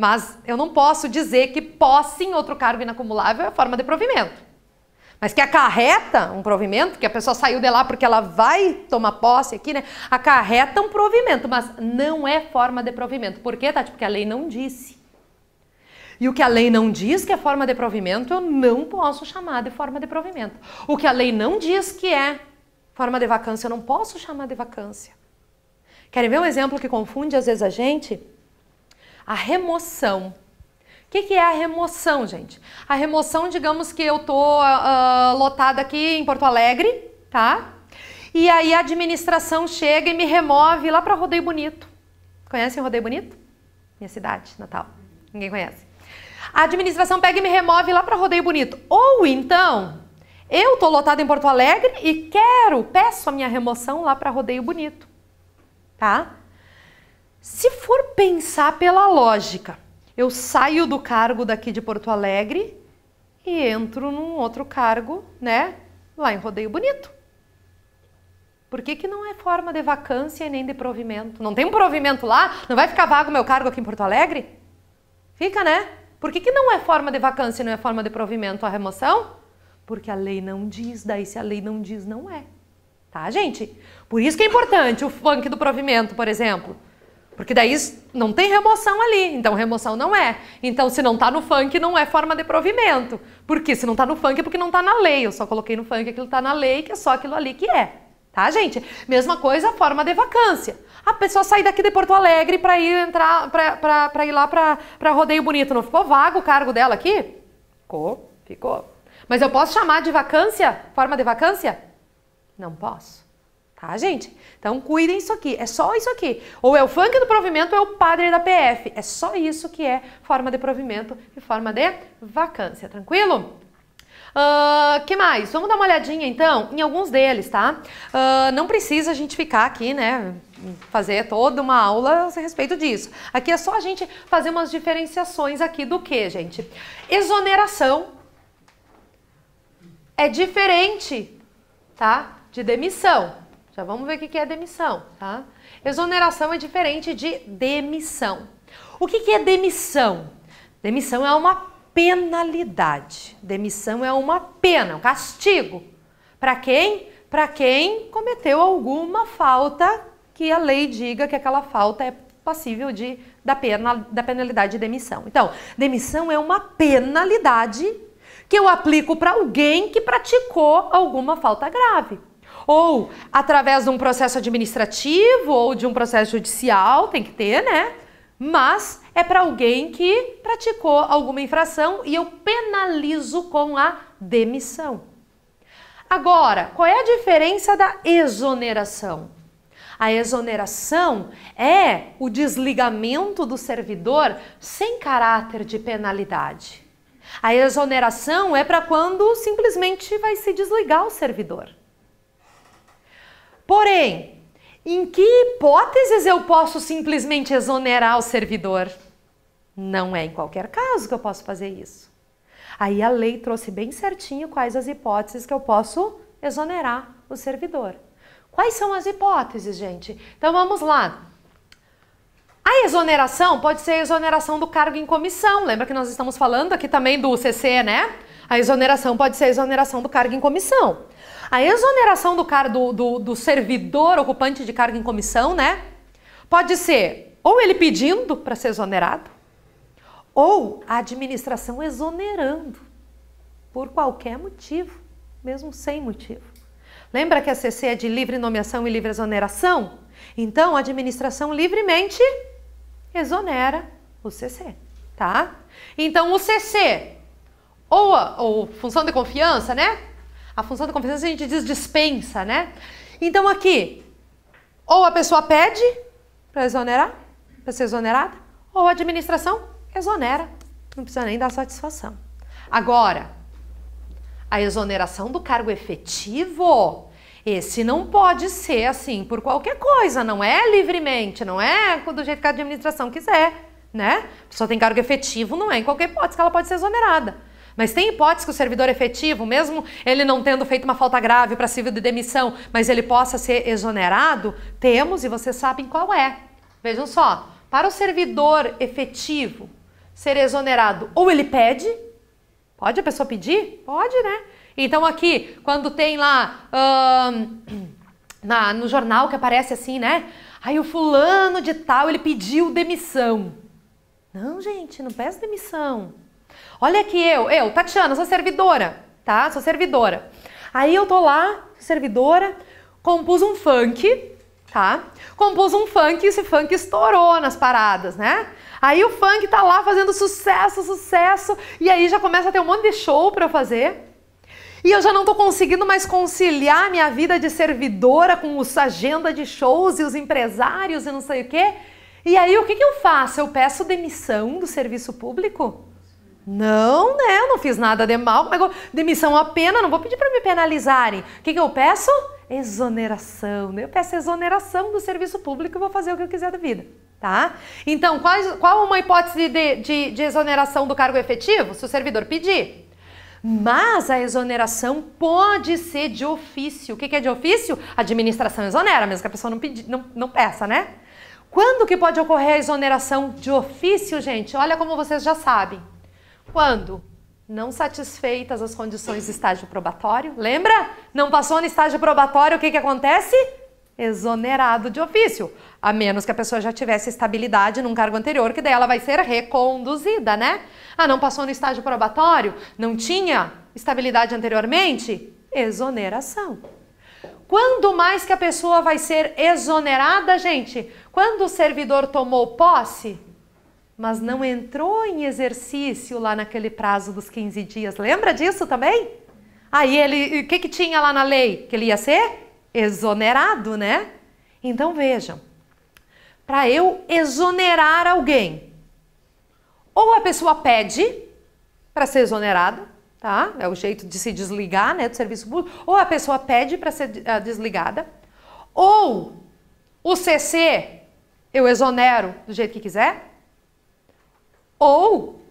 Mas eu não posso dizer que posse em outro cargo inacumulável é forma de provimento. Mas que acarreta um provimento, que a pessoa saiu de lá porque ela vai tomar posse aqui, né? Acarreta um provimento, mas não é forma de provimento. Por quê, Tati? Porque a lei não disse. E o que a lei não diz que é forma de provimento, eu não posso chamar de forma de provimento. O que a lei não diz que é forma de vacância, eu não posso chamar de vacância. Querem ver um exemplo que confunde às vezes a gente? A remoção. O que é a remoção, gente? A remoção, digamos que eu tô lotada aqui em Porto Alegre, tá? E aí a administração chega e me remove lá para Rodeio Bonito. Conhecem Rodeio Bonito? Minha cidade, Natal. Ninguém conhece. A administração pega e me remove lá para Rodeio Bonito. Ou então, eu tô lotada em Porto Alegre e peço a minha remoção lá para Rodeio Bonito, tá? Se for pensar pela lógica, eu saio do cargo daqui de Porto Alegre e entro num outro cargo, né, lá em Rodeio Bonito. Por que não é forma de vacância e nem de provimento? Não tem um provimento lá? Não vai ficar vago o meu cargo aqui em Porto Alegre? Fica, né? Por que não é forma de vacância e não é forma de provimento a remoção? Porque a lei não diz, daí se a lei não diz, não é. Tá, gente? Por isso que é importante o funk do provimento, por exemplo. Porque daí não tem remoção ali, então remoção não é. Então se não tá no funk não é forma de provimento. Porque se não tá no funk é porque não tá na lei. Eu só coloquei no funk aquilo tá na lei, que é só aquilo ali que é. Tá, gente? Mesma coisa, forma de vacância. A pessoa sai daqui de Porto Alegre para ir lá para Rodeio Bonito. Não ficou vago o cargo dela aqui? Ficou. Mas eu posso chamar de vacância? Forma de vacância? Não posso. Tá, gente? Então, cuidem isso aqui. É só isso aqui. Ou é o funk do provimento ou é o padre da PF. É só isso que é forma de provimento e forma de vacância. Tranquilo? Que mais? Vamos dar uma olhadinha, então, em alguns deles, tá? Não precisa a gente ficar aqui, né? Fazer toda uma aula a respeito disso. Aqui é só a gente fazer umas diferenciações aqui do que, gente? Exoneração é diferente, tá? De demissão. Já vamos ver o que é demissão, tá? Exoneração é diferente de demissão. O que é demissão? Demissão é uma penalidade. Demissão é uma pena, um castigo. Para quem? Para quem cometeu alguma falta que a lei diga que aquela falta é passível da penalidade de demissão. Então, demissão é uma penalidade que eu aplico para alguém que praticou alguma falta grave. Ou através de um processo administrativo ou de um processo judicial, tem que ter, né? Mas é para alguém que praticou alguma infração e eu penalizo com a demissão. Agora, qual é a diferença da exoneração? A exoneração é o desligamento do servidor sem caráter de penalidade. A exoneração é para quando simplesmente vai se desligar o servidor. Porém, em que hipóteses eu posso simplesmente exonerar o servidor? Não é em qualquer caso que eu posso fazer isso. Aí a lei trouxe bem certinho quais as hipóteses que eu posso exonerar o servidor. Quais são as hipóteses, gente? Então vamos lá. A exoneração pode ser a exoneração do cargo em comissão. Lembra que nós estamos falando aqui também do CC, né? A exoneração pode ser a exoneração do cargo em comissão. A exoneração do servidor ocupante de cargo em comissão, né? Pode ser ou ele pedindo para ser exonerado, ou a administração exonerando por qualquer motivo, mesmo sem motivo. Lembra que a CC é de livre nomeação e livre exoneração? Então, a administração livremente exonera o CC, tá? Então, o CC, ou função de confiança, né? A função de confiança a gente diz dispensa, né? Então, aqui, ou a pessoa pede para exonerar, para ser exonerada, ou a administração exonera, não precisa nem dar satisfação. Agora, a exoneração do cargo efetivo, esse não pode ser assim por qualquer coisa, não é livremente, não é do jeito que a administração quiser, né? A pessoa tem cargo efetivo, não é em qualquer hipótese que ela pode ser exonerada. Mas tem hipótese que o servidor efetivo, mesmo ele não tendo feito uma falta grave para civil de demissão, mas ele possa ser exonerado? Temos, e vocês sabem qual é. Vejam só, para o servidor efetivo, ser exonerado? Ou ele pede? Pode a pessoa pedir? Pode, né? Então aqui, quando tem lá no jornal que aparece assim, né? Aí o fulano de tal, ele pediu demissão. Não, gente, não peço demissão. Olha aqui eu, Tatiana, sou servidora, tá? Sou servidora. Aí eu tô lá, servidora, compus um funk, tá? Compus um funk e esse funk estourou nas paradas, né? Aí o funk tá lá fazendo sucesso, sucesso, e aí já começa a ter um monte de show pra eu fazer. E eu já não tô conseguindo mais conciliar minha vida de servidora com a agenda de shows e os empresários e não sei o quê. E aí o que eu faço? Eu peço demissão do serviço público? Não, né? Eu não fiz nada de mal. Demissão a pena, não vou pedir para me penalizarem. O que eu peço? Exoneração, né? Eu peço exoneração do serviço público e vou fazer o que eu quiser da vida, tá? Então, qual uma hipótese de exoneração do cargo efetivo? Se o servidor pedir. Mas a exoneração pode ser de ofício. O que é de ofício? A administração exonera, mesmo que a pessoa não peça, né? Quando que pode ocorrer a exoneração de ofício, gente? Olha como vocês já sabem. Quando não satisfeitas as condições do estágio probatório, lembra? Não passou no estágio probatório, o que acontece? Exonerado de ofício, a menos que a pessoa já tivesse estabilidade num cargo anterior, que daí ela vai ser reconduzida, né? Ah, não passou no estágio probatório? Não tinha estabilidade anteriormente? Exoneração. Quando mais que a pessoa vai ser exonerada, gente? Quando o servidor tomou posse, mas não entrou em exercício lá naquele prazo dos 15 dias. Lembra disso também? Aí o que tinha lá na lei? Que ele ia ser exonerado, né? Então vejam, para eu exonerar alguém, ou a pessoa pede para ser exonerada, tá? É o jeito de se desligar, né, do serviço público, ou a pessoa pede para ser desligada, ou o CC eu exonero do jeito que quiser, ou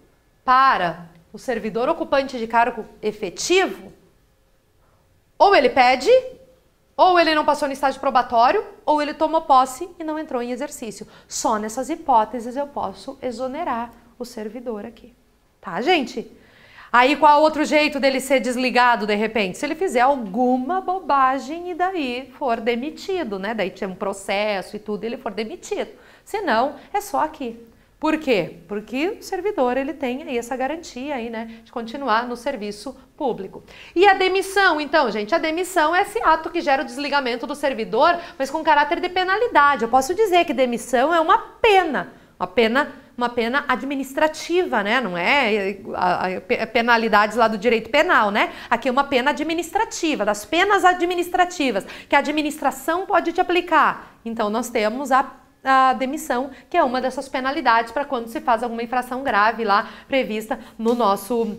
para o servidor ocupante de cargo efetivo, ou ele pede, ou ele não passou no estágio probatório, ou ele tomou posse e não entrou em exercício. Só nessas hipóteses eu posso exonerar o servidor aqui. Tá, gente? Aí qual outro jeito dele ser desligado de repente? Se ele fizer alguma bobagem e daí for demitido, né? Daí tem um processo e tudo, ele for demitido. Se não, é só aqui. Por quê? Porque o servidor ele tem aí essa garantia aí, né, de continuar no serviço público. E a demissão, então, gente, a demissão é esse ato que gera o desligamento do servidor, mas com caráter de penalidade. Eu posso dizer que demissão é uma pena administrativa, né? Não é penalidades lá do direito penal, né? Aqui é uma pena administrativa, das penas administrativas, que a administração pode te aplicar. Então, nós temos a demissão, que é uma dessas penalidades para quando se faz alguma infração grave lá prevista no nosso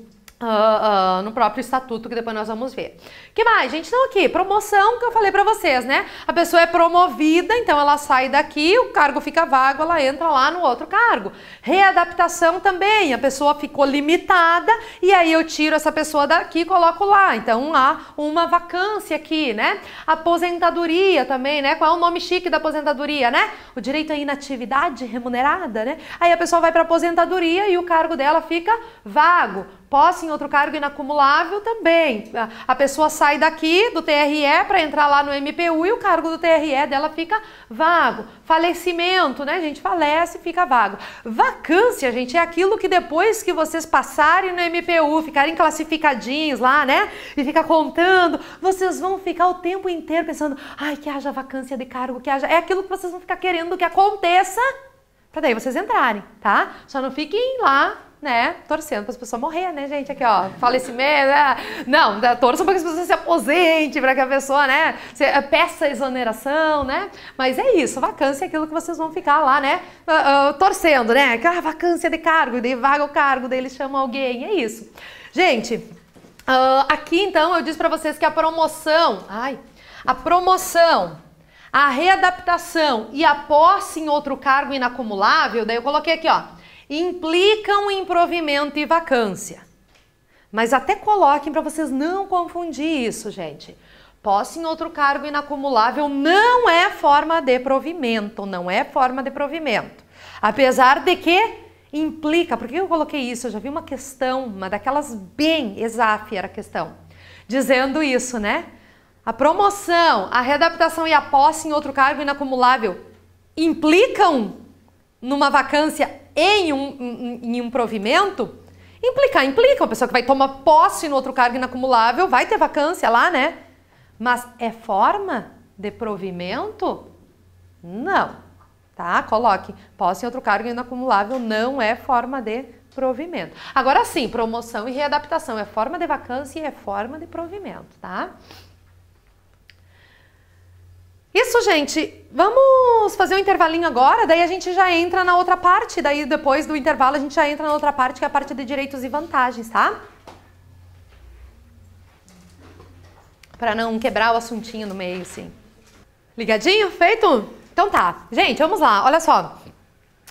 no próprio estatuto, que depois nós vamos ver. Que mais, gente? Então aqui, promoção, que eu falei pra vocês, né? A pessoa é promovida, então ela sai daqui, o cargo fica vago, ela entra lá no outro cargo. Readaptação também, a pessoa ficou limitada e aí eu tiro essa pessoa daqui e coloco lá. Então há uma vacância aqui, né? Aposentadoria também, né? Qual é o nome chique da aposentadoria, né? O direito à inatividade remunerada, né? Aí a pessoa vai pra aposentadoria e o cargo dela fica vago. Posse em outro cargo inacumulável também. A pessoa sai daqui do TRE para entrar lá no MPU e o cargo do TRE dela fica vago. Falecimento, né, gente? Falece, fica vago. Vacância, gente, é aquilo que depois que vocês passarem no MPU, ficarem classificadinhos lá, né? E ficar contando, vocês vão ficar o tempo inteiro pensando, ai, que haja vacância de cargo, que haja... É aquilo que vocês vão ficar querendo que aconteça para daí vocês entrarem, tá? Só não fiquem lá, né, torcendo para as pessoas morrer, né, gente, aqui, ó, falecimento, não, torçam para que as pessoas se aposentem, para que a pessoa, né, peça exoneração, né, mas é isso, vacância é aquilo que vocês vão ficar lá, né, torcendo, né, que vacância de cargo, daí vaga o cargo, daí eles chamam alguém, é isso. Gente, aqui então eu disse para vocês que a promoção, a readaptação e a posse em outro cargo inacumulável, daí eu coloquei aqui, ó, implicam em provimento e vacância. Mas até coloquem para vocês não confundir isso, gente. Posse em outro cargo inacumulável não é forma de provimento, não é forma de provimento. Apesar de que implica, por que eu coloquei isso? Eu já vi uma questão, uma daquelas bem exaf era a questão, dizendo isso, né? A promoção, a readaptação e a posse em outro cargo inacumulável implicam numa vacância em um provimento? Implica. Uma pessoa que vai tomar posse no outro cargo inacumulável vai ter vacância lá, né? Mas é forma de provimento? Não. Tá? Coloque. Posse em outro cargo inacumulável não é forma de provimento. Agora sim, promoção e readaptação é forma de vacância e é forma de provimento, tá? Isso, gente, vamos fazer um intervalinho agora, daí a gente já entra na outra parte, daí depois do intervalo a gente já entra na outra parte, que é a parte de direitos e vantagens, tá? Para não quebrar o assuntinho no meio, sim. Ligadinho? Feito? Então tá. Gente, vamos lá, olha só.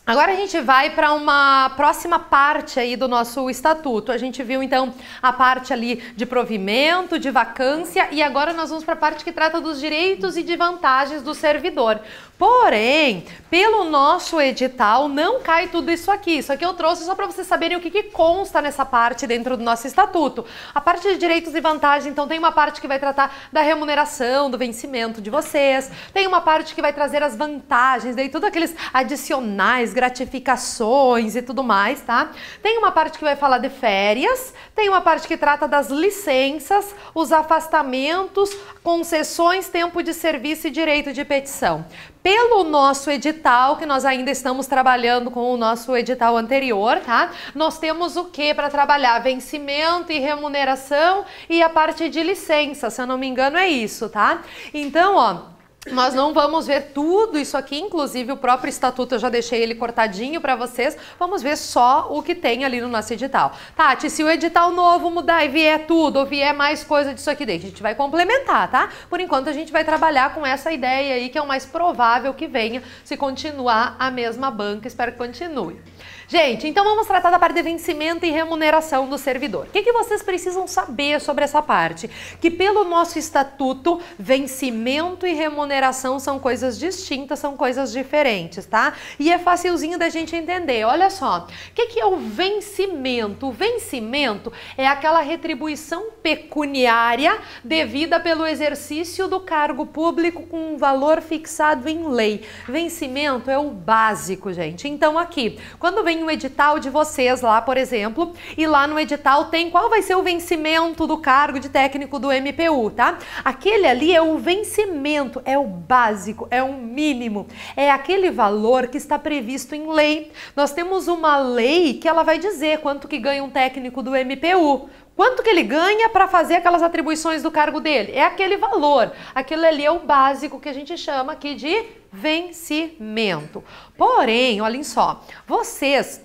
Agora a gente vai para uma próxima parte aí do nosso estatuto. A gente viu então a parte ali de provimento, de vacância e agora nós vamos para a parte que trata dos direitos e de vantagens do servidor. Porém, pelo nosso edital não cai tudo isso aqui. Isso aqui eu trouxe só para vocês saberem o que consta nessa parte dentro do nosso estatuto. A parte de direitos e vantagens, então tem uma parte que vai tratar da remuneração, do vencimento de vocês. Tem uma parte que vai trazer as vantagens, daí tudo aqueles adicionais, gratificações e tudo mais, tá? Tem uma parte que vai falar de férias, tem uma parte que trata das licenças, os afastamentos, concessões, tempo de serviço e direito de petição. Pelo nosso edital, que nós ainda estamos trabalhando com o nosso edital anterior, tá? Nós temos o que para trabalhar? Vencimento e remuneração e a parte de licença, se eu não me engano é isso, tá? Então, ó, nós não vamos ver tudo isso aqui, inclusive o próprio estatuto eu já deixei ele cortadinho para vocês, vamos ver só o que tem ali no nosso edital. Tati, se o edital novo mudar e vier tudo, ou vier mais coisa disso aqui dentro, a gente vai complementar, tá? Por enquanto a gente vai trabalhar com essa ideia aí, que é o mais provável que venha se continuar a mesma banca, espero que continue. Gente, então vamos tratar da parte de vencimento e remuneração do servidor. O que vocês precisam saber sobre essa parte? Que pelo nosso estatuto, vencimento e remuneração são coisas distintas, são coisas diferentes, tá? E é facilzinho da gente entender. Olha só, o que é o vencimento? O vencimento é aquela retribuição pecuniária devida pelo exercício do cargo público com um valor fixado em lei. Vencimento é o básico, gente. Então aqui, quando vem um edital de vocês lá, por exemplo, e lá no edital tem qual vai ser o vencimento do cargo de técnico do MPU, tá? Aquele ali é o vencimento, é o básico, é o mínimo, é aquele valor que está previsto em lei. Nós temos uma lei que ela vai dizer quanto que ganha um técnico do MPU. Quanto que ele ganha para fazer aquelas atribuições do cargo dele? É aquele valor. Aquele ali é o básico que a gente chama aqui de vencimento. Porém, olhem só, vocês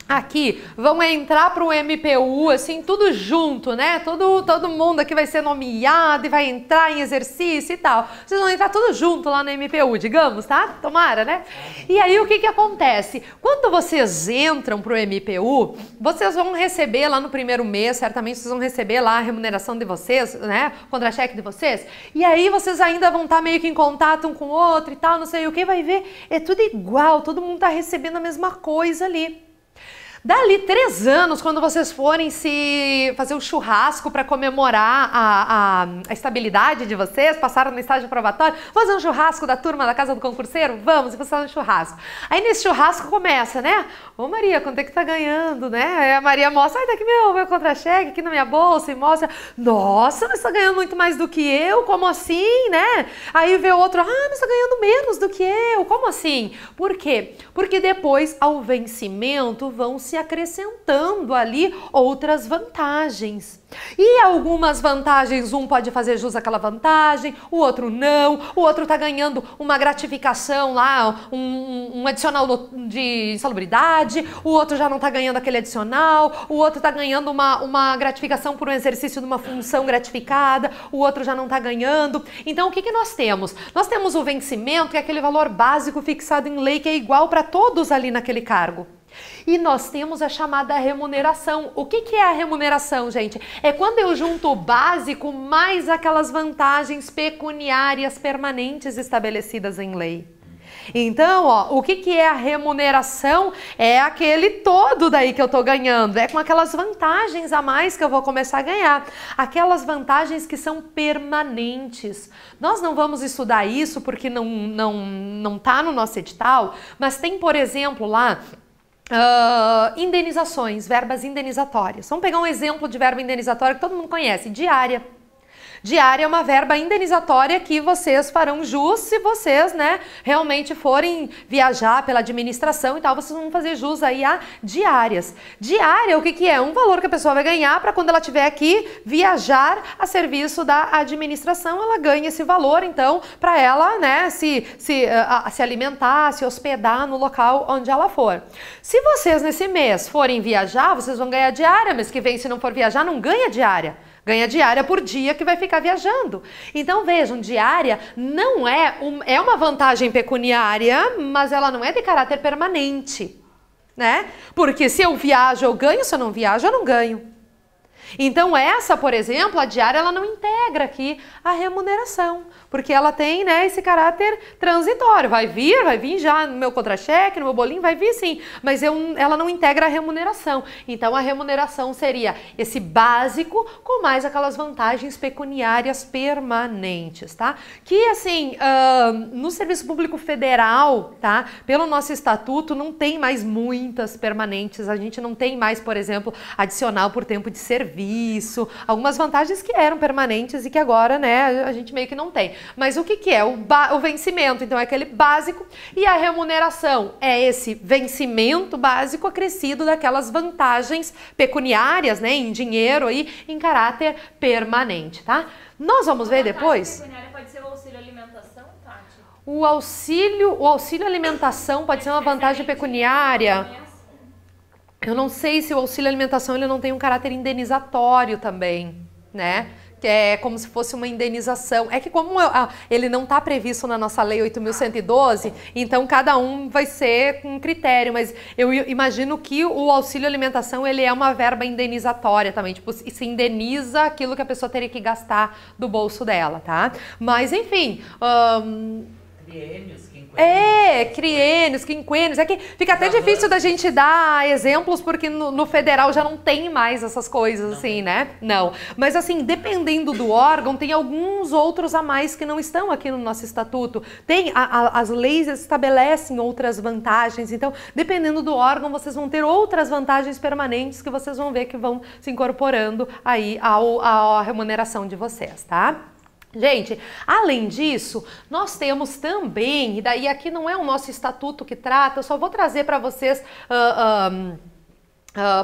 aqui vão entrar para o MPU, assim, tudo junto, né? Todo mundo aqui vai ser nomeado e vai entrar em exercício e tal. Vocês vão entrar tudo junto lá no MPU, digamos, tá? Tomara, né? E aí, o que acontece? Quando vocês entram para o MPU, vocês vão receber lá no primeiro mês, certamente vocês vão receber lá a remuneração de vocês, né? O contra-cheque de vocês. E aí, vocês ainda vão estar meio que em contato um com o outro e tal, não sei o que, vai ver, é tudo igual, todo mundo tá recebendo a mesma coisa ali. Dali 3 anos, quando vocês forem se fazer um churrasco para comemorar a estabilidade de vocês, passaram no estágio probatório, fazer um churrasco da turma da casa do concurseiro? Vamos, e fazer um churrasco. Aí nesse churrasco começa, né? Ô Maria, quanto é que tá ganhando, né? Aí a Maria mostra, tá aqui meu contra-cheque, aqui na minha bolsa, e mostra, nossa, mas tá ganhando muito mais do que eu, como assim, né? Aí vê outro, mas tá ganhando menos do que eu, como assim? Por quê? Porque depois, ao vencimento, vão se acrescentando ali outras vantagens. E algumas vantagens, um pode fazer jus àquela vantagem, o outro não, o outro tá ganhando uma gratificação lá, um adicional de insalubridade, o outro já não tá ganhando aquele adicional, o outro tá ganhando uma gratificação por um exercício de uma função gratificada, o outro já não tá ganhando. Então, o que nós temos? Nós temos o vencimento, que é aquele valor básico fixado em lei, que é igual para todos ali naquele cargo. E nós temos a chamada remuneração. O que é a remuneração, gente? É quando eu junto o básico mais aquelas vantagens pecuniárias permanentes estabelecidas em lei. Então, ó, o que é a remuneração? É aquele todo daí que eu tô ganhando, é com aquelas vantagens a mais que eu vou começar a ganhar, aquelas vantagens que são permanentes. Nós não vamos estudar isso porque não tá no nosso edital, mas tem, por exemplo, lá indenizações, verbas indenizatórias. Vamos pegar um exemplo de verba indenizatória que todo mundo conhece, diária. Diária é uma verba indenizatória que vocês farão jus se vocês, né, realmente forem viajar pela administração e tal, vocês vão fazer jus aí a diárias. Diária, o que é? Um valor que a pessoa vai ganhar para quando ela estiver aqui viajar a serviço da administração, ela ganha esse valor, então, para ela, né, se alimentar, se hospedar no local onde ela for. Se vocês nesse mês forem viajar, vocês vão ganhar diária, mês que vem, se não for viajar, não ganha diária. Ganha diária por dia que vai ficar viajando. Então vejam, diária não é uma vantagem pecuniária, mas ela não é de caráter permanente, né? Porque se eu viajo eu ganho, se eu não viajo eu não ganho. Então essa, por exemplo, a diária, ela não integra aqui a remuneração, porque ela tem, né, esse caráter transitório. Vai vir já no meu contra-cheque, no meu bolinho, vai vir sim, mas ela não integra a remuneração. Então a remuneração seria esse básico com mais aquelas vantagens pecuniárias permanentes, tá? Que assim, no Serviço Público Federal, tá? Pelo nosso estatuto, não tem mais muitas permanentes. A gente não tem mais, por exemplo, adicional por tempo de serviço, algumas vantagens que eram permanentes e que agora, né, a gente meio que não tem. Mas o que é? O vencimento, então, é aquele básico, e a remuneração é esse vencimento básico acrescido daquelas vantagens pecuniárias, né, em dinheiro aí, em caráter permanente, tá? Nós vamos ver depois. A pecuniária pode ser o auxílio alimentação, Tati? O auxílio alimentação pode ser uma vantagem pecuniária. Eu não sei se o auxílio alimentação ele não tem um caráter indenizatório também, né? Que é como se fosse uma indenização. É que como ele não está previsto na nossa lei 8.112, então cada um vai ser com critério, mas eu imagino que o auxílio alimentação ele é uma verba indenizatória também, tipo, se indeniza aquilo que a pessoa teria que gastar do bolso dela, tá? Mas enfim... triênios, quinquênios. É que fica até difícil da gente dar exemplos porque no federal já não tem mais essas coisas assim, né? Não. Mas assim, dependendo do órgão, tem alguns outros a mais que não estão aqui no nosso estatuto. As leis estabelecem outras vantagens. Então, dependendo do órgão, vocês vão ter outras vantagens permanentes que vocês vão ver que vão se incorporando aí à remuneração de vocês, tá? Gente, além disso, nós temos também, e daí aqui não é o nosso estatuto que trata, eu só vou trazer para vocês,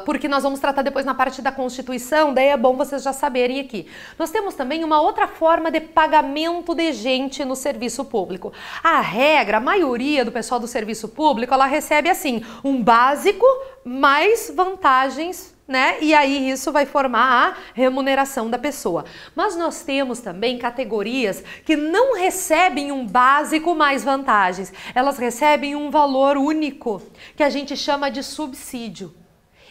porque nós vamos tratar depois na parte da Constituição, daí é bom vocês já saberem aqui. Nós temos também uma outra forma de pagamento de gente no serviço público. A regra, a maioria do pessoal do serviço público, ela recebe assim, um básico mais vantagens, né? E aí isso vai formar a remuneração da pessoa. Mas nós temos também categorias que não recebem um básico mais vantagens. Elas recebem um valor único, que a gente chama de subsídio.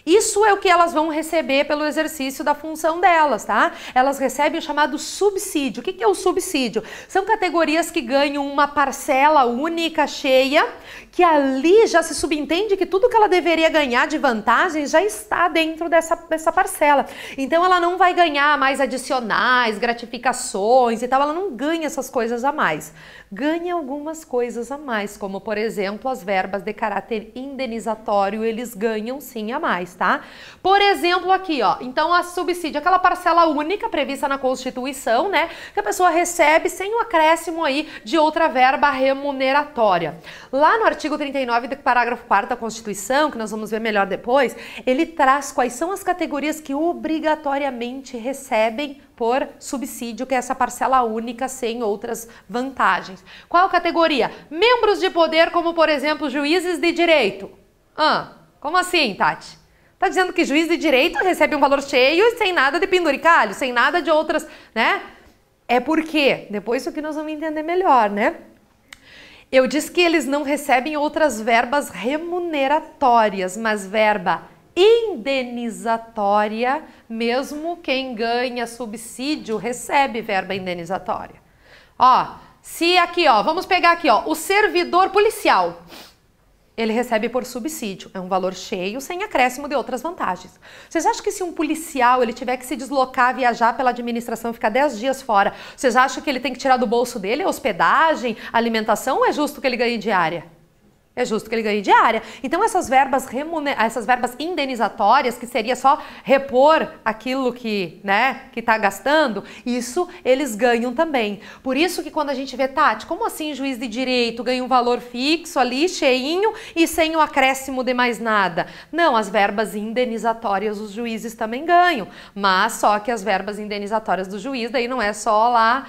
Isso é o que elas vão receber pelo exercício da função delas, tá? Elas recebem o chamado subsídio. O que é o subsídio? São categorias que ganham uma parcela única, cheia, que ali já se subentende que tudo que ela deveria ganhar de vantagem já está dentro dessa parcela. Então ela não vai ganhar mais adicionais, gratificações e tal, ela não ganha essas coisas a mais. Ganha algumas coisas a mais, como por exemplo as verbas de caráter indenizatório, eles ganham sim a mais, tá? Por exemplo aqui, ó, então a subsídio, aquela parcela única prevista na Constituição, né, que a pessoa recebe sem o acréscimo aí de outra verba remuneratória. Lá no artigo 39 do parágrafo 4º da Constituição, que nós vamos ver melhor depois, ele traz quais são as categorias que obrigatoriamente recebem por subsídio, que é essa parcela única sem outras vantagens. Qual categoria? Membros de poder, como por exemplo juízes de direito. Como assim, Tati? Tá dizendo que juiz de direito recebe um valor cheio e sem nada de penduricalho, sem nada de outras, né? É porque, depois isso que nós vamos entender melhor, né? Eu disse que eles não recebem outras verbas remuneratórias, mas verba indenizatória, mesmo quem ganha subsídio recebe verba indenizatória. Ó, Se aqui, ó, vamos pegar aqui, ó, o servidor policial, ele recebe por subsídio, é um valor cheio, sem acréscimo de outras vantagens. Vocês acham que se um policial ele tiver que se deslocar, viajar pela administração, ficar 10 dias fora, vocês acham que ele tem que tirar do bolso dele a hospedagem, alimentação, ou é justo que ele ganhe diária? É justo que ele ganhe diária. Então essas verbas indenizatórias, que seria só repor aquilo que, né, que tá gastando, isso eles ganham também. Por isso que quando a gente vê, Tati, como assim juiz de direito ganha um valor fixo ali, cheinho e sem o acréscimo de mais nada? Não, as verbas indenizatórias os juízes também ganham, mas só que as verbas indenizatórias do juiz daí não é só lá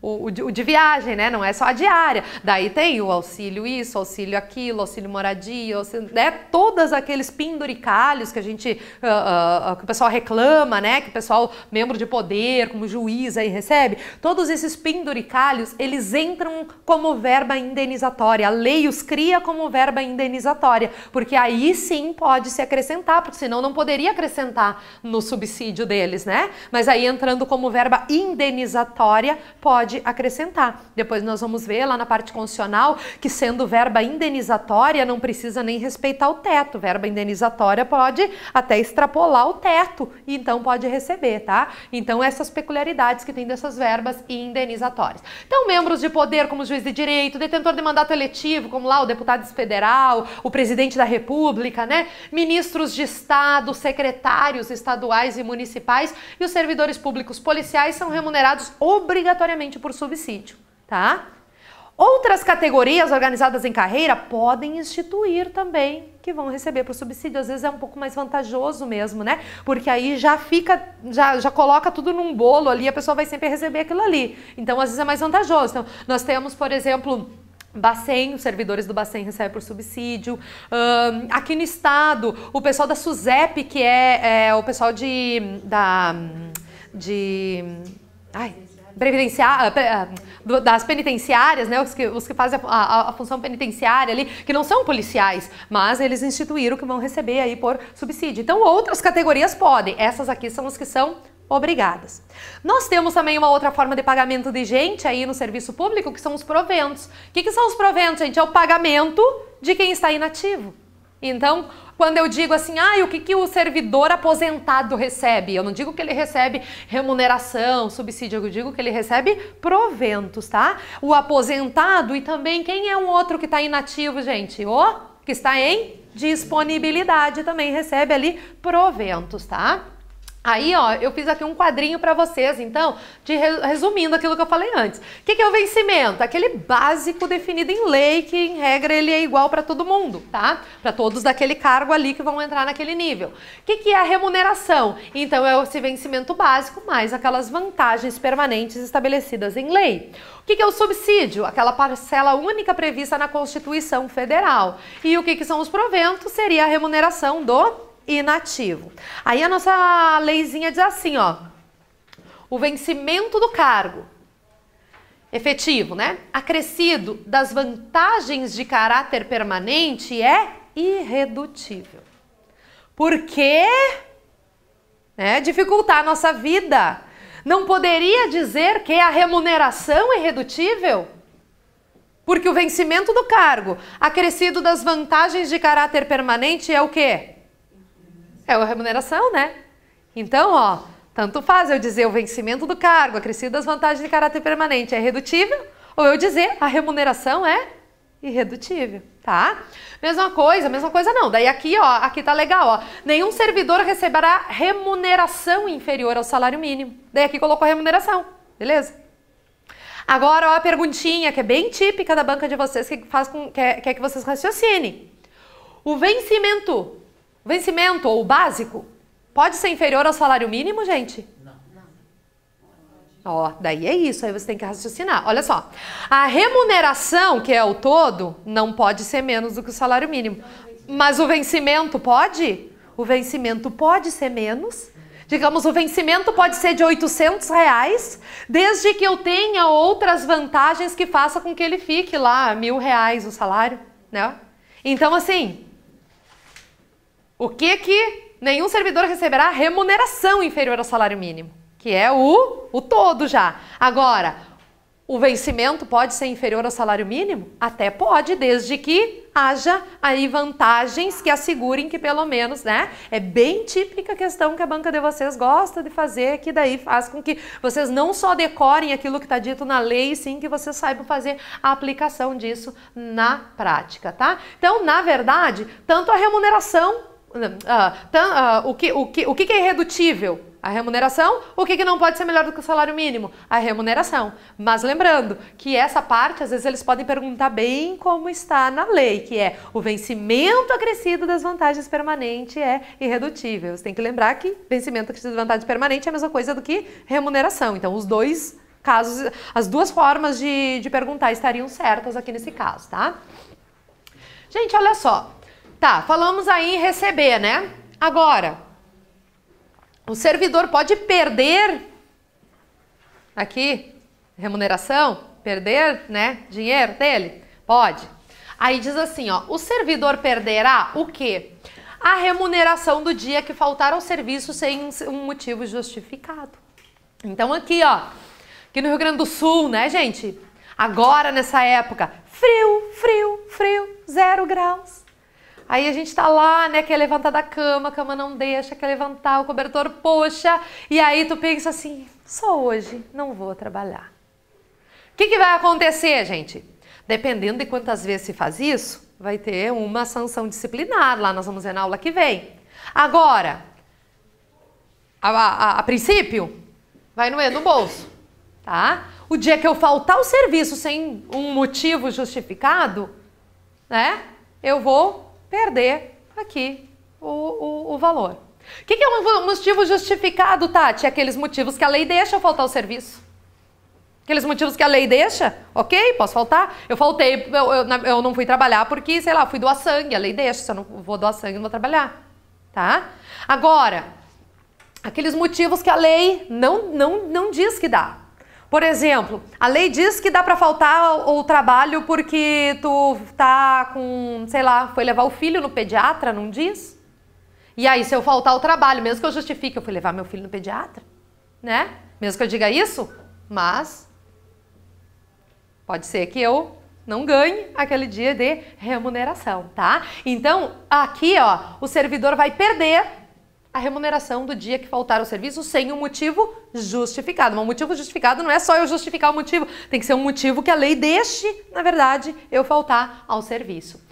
o de viagem, né? Não é só a diária. Daí tem o auxílio isso, auxílio aquilo, auxílio moradia, auxílio, né? Todos aqueles penduricalhos que a gente, que o pessoal reclama, né? Que o pessoal, membro de poder, como juiz aí recebe. Todos esses penduricalhos, eles entram como verba indenizatória. A lei os cria como verba indenizatória, porque aí sim pode se acrescentar, porque senão não poderia acrescentar no subsídio deles, né? Mas aí entrando como verba indenizatória, pode acrescentar. Depois nós vamos ver lá na parte constitucional que sendo verba indenizatória não precisa nem respeitar o teto. Verba indenizatória pode até extrapolar o teto e então pode receber, tá? Então essas peculiaridades que tem dessas verbas indenizatórias. Então membros de poder como juiz de direito, detentor de mandato eletivo como lá o deputado federal, o presidente da república, né? Ministros de estado, secretários estaduais e municipais e os servidores públicos policiais são remunerados obrigatoriamente por subsídio, tá? Outras categorias organizadas em carreira podem instituir também que vão receber por subsídio. Às vezes é um pouco mais vantajoso mesmo, né? Porque aí já fica, já coloca tudo num bolo ali, a pessoa vai sempre receber aquilo ali. Então, às vezes é mais vantajoso. Então, nós temos, por exemplo, Bacen, os servidores do Bacen recebem por subsídio. Aqui no estado, o pessoal da SUSEP, que é o pessoal das penitenciárias, né, os que fazem a função penitenciária ali, que não são policiais, mas eles instituíram que vão receber aí por subsídio. Então outras categorias podem, essas aqui são as que são obrigadas. Nós temos também uma outra forma de pagamento de gente aí no serviço público, que são os proventos. O que são os proventos, gente? É o pagamento de quem está inativo. Então, quando eu digo assim, o que o servidor aposentado recebe? Eu não digo que ele recebe remuneração, subsídio, eu digo que ele recebe proventos, tá? O aposentado e também quem é um outro que está inativo, gente? O que está em disponibilidade também recebe ali proventos, tá? Aí, ó, eu fiz aqui um quadrinho para vocês, então, resumindo aquilo que eu falei antes. O que é o vencimento? Aquele básico definido em lei, que em regra ele é igual para todo mundo, tá? Para todos daquele cargo ali que vão entrar naquele nível. O que é a remuneração? Então, é esse vencimento básico mais aquelas vantagens permanentes estabelecidas em lei. O que é o subsídio? Aquela parcela única prevista na Constituição Federal. E o que são os proventos? Seria a remuneração do inativo. Aí a nossa leizinha diz assim, ó, o vencimento do cargo efetivo, né, acrescido das vantagens de caráter permanente é irredutível. Por quê? Dificultar a nossa vida. Não poderia dizer que a remuneração é irredutível? Porque o vencimento do cargo acrescido das vantagens de caráter permanente é o quê? É a remuneração, né? Então, ó, tanto faz eu dizer o vencimento do cargo, acrescido das vantagens de caráter permanente é irredutível, ou eu dizer a remuneração é irredutível, tá? Mesma coisa não. Daí aqui, ó, aqui tá legal, ó. Nenhum servidor receberá remuneração inferior ao salário mínimo. Daí aqui colocou a remuneração, beleza? Agora, ó, a perguntinha que é bem típica da banca de vocês, que quer que vocês raciocinem. O vencimento ou o básico pode ser inferior ao salário mínimo, gente? Não. Ó, daí é isso, aí você tem que raciocinar. Olha só, a remuneração, que é o todo, não pode ser menos do que o salário mínimo. Mas o vencimento pode? O vencimento pode ser menos. Digamos, o vencimento pode ser de R$800, desde que eu tenha outras vantagens que façam com que ele fique lá R$1.000 o salário, né? Então, assim, o que nenhum servidor receberá remuneração inferior ao salário mínimo, que que é o todo já. Agora, o vencimento pode ser inferior ao salário mínimo? Até pode, desde que haja aí vantagens que assegurem que pelo menos, né? É bem típica a questão que a banca de vocês gosta de fazer, que daí faz com que vocês não só decorem aquilo que está dito na lei, sim que vocês saibam fazer a aplicação disso na prática, tá? Então, na verdade, tanto a remuneração, o que é irredutível? A remuneração. O que não pode ser melhor do que o salário mínimo? A remuneração. Mas lembrando que essa parte, às vezes eles podem perguntar bem como está na lei, que é o vencimento acrescido das vantagens permanentes é irredutível. Você tem que lembrar que vencimento acrescido das vantagens permanentes é a mesma coisa do que remuneração. Então, os dois casos, as duas formas de perguntar estariam certas aqui nesse caso, tá? Gente, olha só. Tá, falamos aí em receber, né? Agora, o servidor pode perder aqui remuneração, perder, né, dinheiro dele? Pode. Aí diz assim, ó, o servidor perderá o quê? A remuneração do dia que faltar ao serviço sem um motivo justificado. Então aqui, ó, aqui no Rio Grande do Sul, né, gente? Agora, nessa época, frio, 0 graus. Aí a gente tá lá, né, quer levantar da cama, a cama não deixa, quer levantar, o cobertor puxa, e aí tu pensa assim, só hoje não vou trabalhar. O que vai acontecer, gente? Dependendo de quantas vezes se faz isso, vai ter uma sanção disciplinar, lá nós vamos ver na aula que vem. Agora, a princípio, vai no bolso, tá? O dia que eu faltar o serviço sem um motivo justificado, né, eu vou perder aqui o valor. O que é um motivo justificado, Tati? Aqueles motivos que a lei deixa eu faltar o serviço. Aqueles motivos que a lei deixa, ok? Posso faltar? Eu faltei, eu não fui trabalhar porque, sei lá, fui doar sangue. A lei deixa, se eu não vou doar sangue, eu não vou trabalhar, tá? Agora, aqueles motivos que a lei não diz que dá. Por exemplo, a lei diz que dá para faltar o trabalho porque tu tá com, sei lá, foi levar o filho no pediatra, não diz? E aí, se eu faltar o trabalho, mesmo que eu justifique, eu fui levar meu filho no pediatra, né? Mesmo que eu diga isso, mas pode ser que eu não ganhe aquele dia de remuneração, tá? Então, aqui, ó, o servidor vai perder a remuneração do dia que faltar o serviço sem um motivo justificado. Mas um motivo justificado não é só eu justificar o motivo, tem que ser um motivo que a lei deixe, na verdade, eu faltar ao serviço.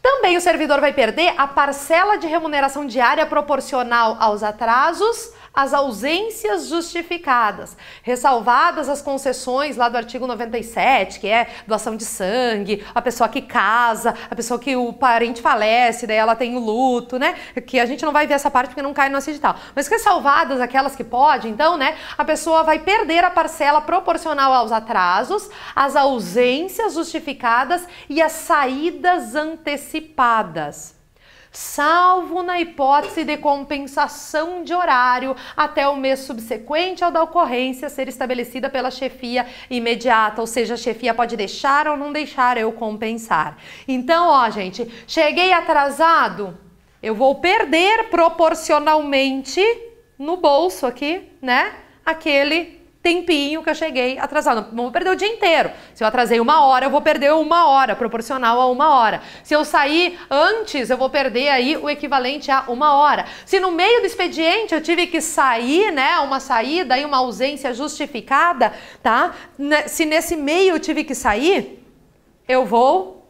Também o servidor vai perder a parcela de remuneração diária proporcional aos atrasos, às ausências justificadas, ressalvadas as concessões lá do artigo 97, que é doação de sangue, a pessoa que casa, a pessoa que o parente falece, daí ela tem o luto, né? Que a gente não vai ver essa parte porque não cai no nosso edital. Mas ressalvadas aquelas que pode, então, né? A pessoa vai perder a parcela proporcional aos atrasos, às ausências justificadas e às saídas antecipadas, salvo na hipótese de compensação de horário até o mês subsequente ao da ocorrência ser estabelecida pela chefia imediata, ou seja, a chefia pode deixar ou não deixar eu compensar. Então, ó, gente, cheguei atrasado, eu vou perder proporcionalmente no bolso aqui, né, aquele tempinho que eu cheguei atrasado. Não vou perder o dia inteiro. Se eu atrasei 1 hora, eu vou perder 1 hora, proporcional a 1 hora. Se eu sair antes, eu vou perder aí o equivalente a 1 hora. Se no meio do expediente eu tive que sair, né, uma saída e uma ausência justificada, tá? Se nesse meio eu tive que sair, eu vou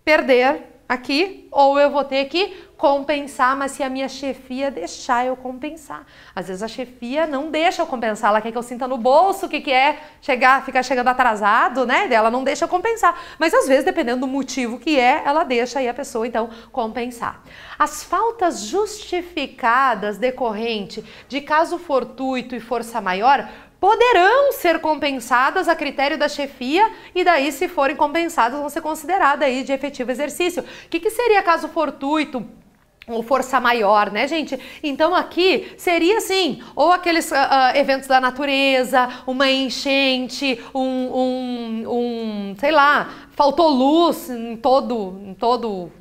perder aqui, ou eu vou ter que compensar, mas se a minha chefia deixar eu compensar. Às vezes a chefia não deixa eu compensar, ela quer que eu sinta no bolso o que é ficar chegando atrasado, né? Ela não deixa eu compensar. Mas às vezes, dependendo do motivo que é, ela deixa aí a pessoa, então, compensar. As faltas justificadas decorrente de caso fortuito e força maior poderão ser compensadas a critério da chefia e daí, se forem compensadas, vão ser consideradas aí de efetivo exercício. O que seria caso fortuito ou força maior, né, gente? Então aqui seria assim, ou aqueles eventos da natureza, uma enchente, sei lá, faltou luz em todo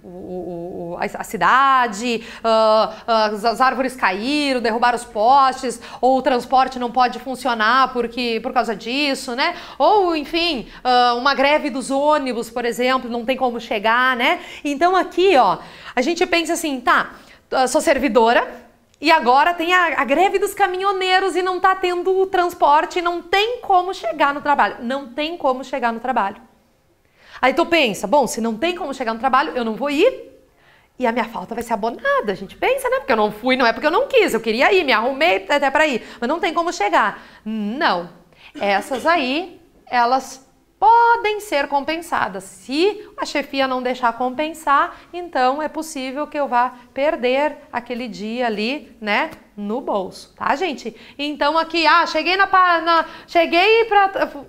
a cidade, as árvores caíram, derrubaram os postes, ou o transporte não pode funcionar por causa disso, né? Ou, enfim, uma greve dos ônibus, por exemplo, não tem como chegar, né? Então aqui, ó, a gente pensa assim, tá, sou servidora, e agora tem a greve dos caminhoneiros e não tá tendo transporte, não tem como chegar no trabalho. Não tem como chegar no trabalho. Aí tu pensa, bom, se não tem como chegar no trabalho, eu não vou ir e a minha falta vai ser abonada. A gente pensa, né? Porque eu não fui, não é porque eu não quis, eu queria ir, me arrumei até para ir, mas não tem como chegar. Não. Essas aí, elas podem ser compensadas. Se a chefia não deixar compensar, então é possível que eu vá perder aquele dia ali, né, no bolso, tá, gente? Então aqui, cheguei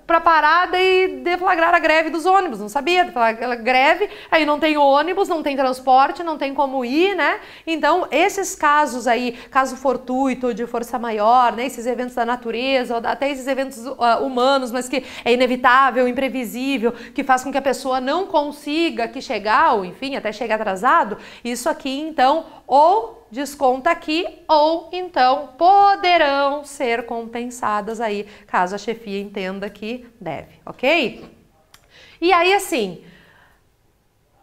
pra parada e deflagrar a greve dos ônibus, não sabia, deflagrar a greve, aí não tem ônibus, não tem transporte, não tem como ir, né? Então esses casos aí, caso fortuito, de força maior, né, esses eventos da natureza, ou até esses eventos humanos, mas que é inevitável, imprevisível, que faz com que a pessoa não consiga aqui chegar, ou enfim, até chegar atrasado, isso aqui então, ou desconta aqui, ou então poderão ser compensadas aí, caso a chefia entenda que deve, ok? E aí assim,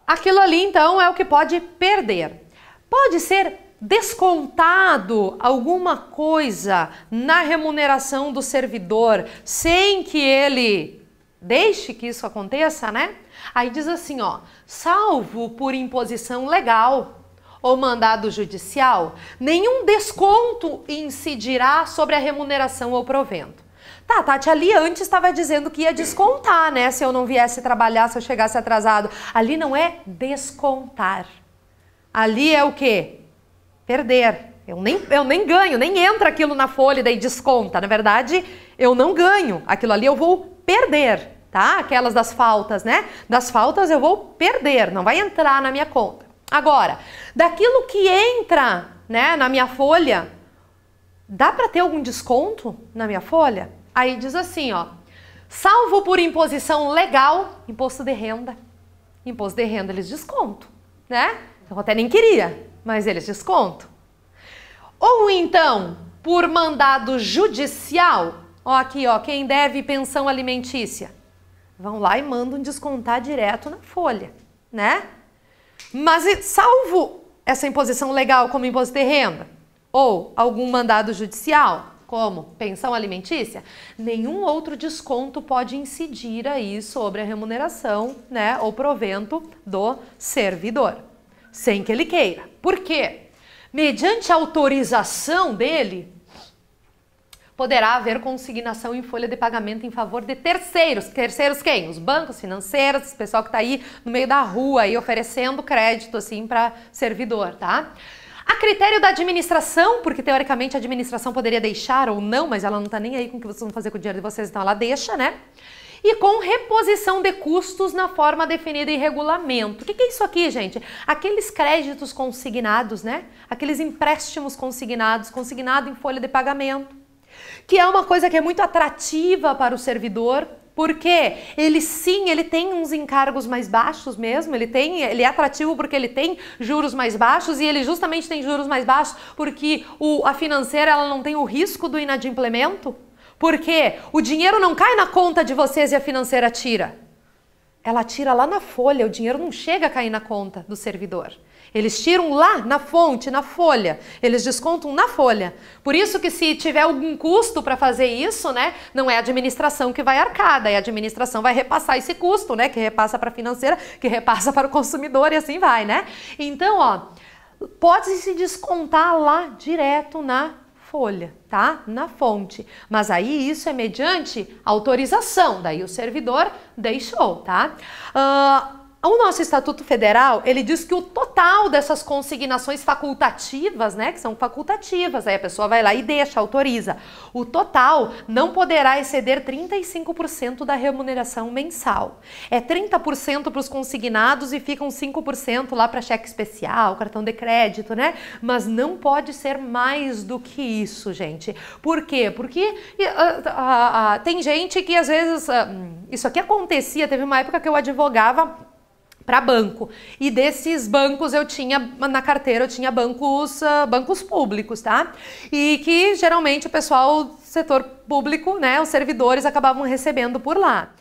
aquilo ali então é o que pode perder. Pode ser descontado alguma coisa na remuneração do servidor sem que ele deixe que isso aconteça, né? Aí diz assim, ó, salvo por imposição legal ou mandado judicial, nenhum desconto incidirá sobre a remuneração ou provento. Tá, Tati, ali antes estava dizendo que ia descontar, né? Se eu não viesse trabalhar, se eu chegasse atrasado. Ali não é descontar. Ali é o quê? Perder. Eu nem ganho, nem entra aquilo na folha e daí desconta. Na verdade, eu não ganho. Aquilo ali eu vou perder, tá? Aquelas das faltas, né? Das faltas eu vou perder, não vai entrar na minha conta. Agora, daquilo que entra, né, na minha folha, dá para ter algum desconto na minha folha? Aí diz assim, ó, salvo por imposição legal, imposto de renda. Imposto de renda eles descontam, né? Eu até nem queria, mas eles descontam. Ou então, por mandado judicial, ó aqui, ó, quem deve pensão alimentícia, vão lá e mandam descontar direto na folha, né? Mas salvo essa imposição legal como imposto de renda ou algum mandado judicial, como pensão alimentícia, nenhum outro desconto pode incidir aí sobre a remuneração, né, ou provento do servidor, sem que ele queira. Por quê? Mediante a autorização dele, poderá haver consignação em folha de pagamento em favor de terceiros. Terceiros quem? Os bancos, financeiros, esse pessoal que está aí no meio da rua aí oferecendo crédito assim para servidor, tá? A critério da administração, porque teoricamente a administração poderia deixar ou não, mas ela não está nem aí com o que vocês vão fazer com o dinheiro de vocês, então ela deixa, né? E com reposição de custos na forma definida em regulamento. O que é isso aqui, gente? Aqueles créditos consignados, né? Aqueles empréstimos consignados, consignado em folha de pagamento, que é uma coisa que é muito atrativa para o servidor, porque ele sim, ele tem uns encargos mais baixos mesmo, ele é atrativo porque ele tem juros mais baixos e ele justamente tem juros mais baixos porque a financeira ela não tem o risco do inadimplemento, porque o dinheiro não cai na conta de vocês e a financeira tira. Ela tira lá na folha, o dinheiro não chega a cair na conta do servidor. Eles tiram lá na fonte, na folha, eles descontam na folha. Por isso que se tiver algum custo para fazer isso, né, não é a administração que vai arcar, daí a administração vai repassar esse custo, né, que repassa para a financeira, que repassa para o consumidor e assim vai, né? Então, ó, pode-se descontar lá direto na folha, tá? Na fonte. Mas aí isso é mediante autorização, daí o servidor deixou, tá? O nosso Estatuto Federal, ele diz que o total dessas consignações facultativas, né, que são facultativas, aí a pessoa vai lá e deixa, autoriza, o total não poderá exceder 35% da remuneração mensal. É 30% para os consignados e ficam 5% lá para cheque especial, cartão de crédito, né? Mas não pode ser mais do que isso, gente. Por quê? Porque tem gente que às vezes, isso aqui acontecia, teve uma época que eu advogava para banco, e desses bancos eu tinha, na carteira eu tinha bancos públicos, tá? E que geralmente o pessoal do setor público, né, os servidores acabavam recebendo por lá.